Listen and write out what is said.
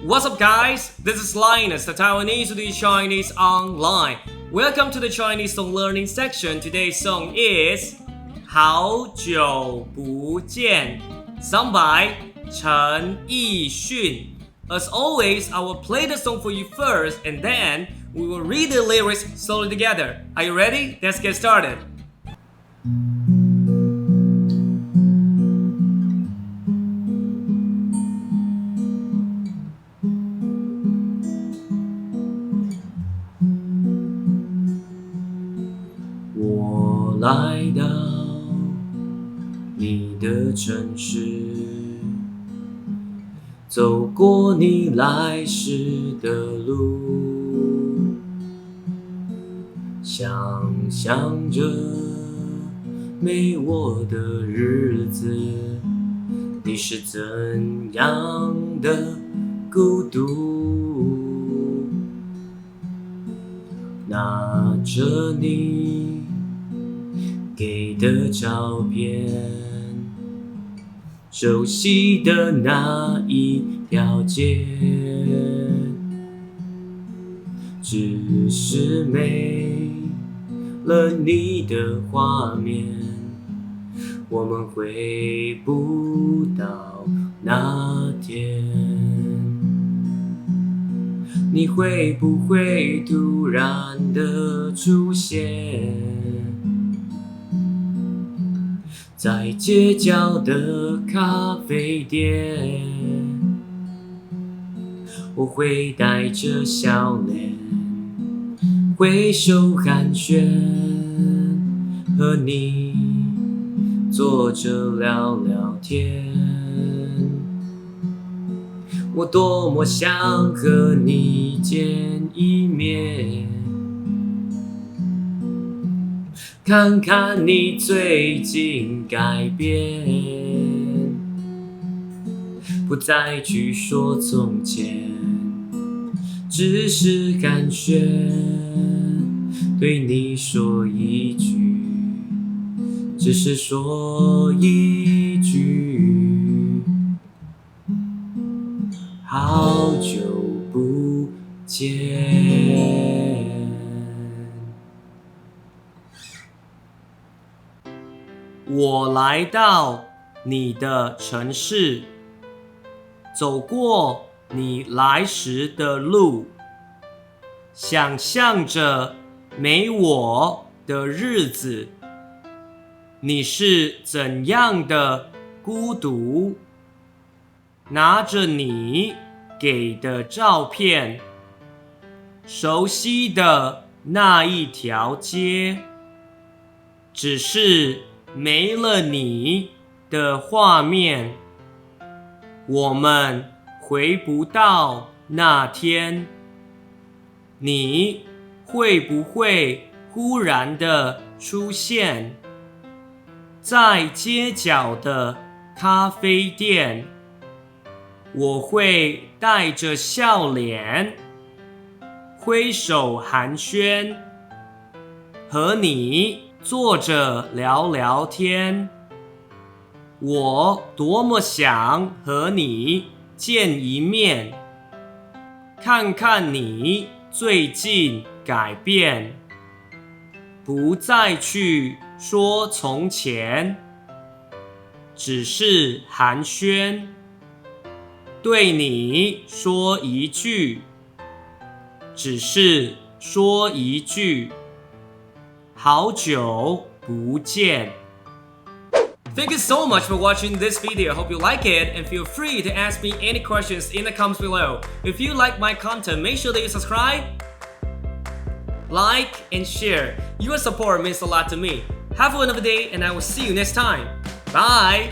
What's up, guys? This is Linus, the Taiwanese who do Chinese online. Welcome to the Chinese song learning section. Today's song is 好久不见 sung by 陈奕迅. As always, I will play the song for you first and then we will read the lyrics slowly together. Are you ready? Let's get started. 我来到你的城市，走过你来时的路，想象着没我的日子，你是怎样的孤独，拿着你给的照片，熟悉的那一条街，只是没了你的画面，我们回不到那天。你会不会突然的出现在街角的咖啡店？我会带着笑脸挥手寒暄，和你坐着聊聊天。我多么想和你见一面，看看你最近改变，不再去说从前，只是寒暄，对你说一句，只是说一句，好久不见。我来到你的城市，走过你来时的路，想象着没我的日子，你是怎样的孤独，拿着你给的照片，熟悉的那一条街，只是没了你的画面，我们回不到那天。你会不会忽然的出现在街角的咖啡店？我会带着笑脸挥手寒暄，和你坐着聊聊天。我多么想和你见一面，看看你最近改变，不再去说从前，只是寒暄，对你说一句，只是说一句，好久不见。Thank you so much for watching this video. Hope you like it and feel free to ask me any questions in the comments below. If you like my content, make sure that you subscribe, like, and share. Your support means a lot to me. Have a wonderful day and I will see you next time. Bye!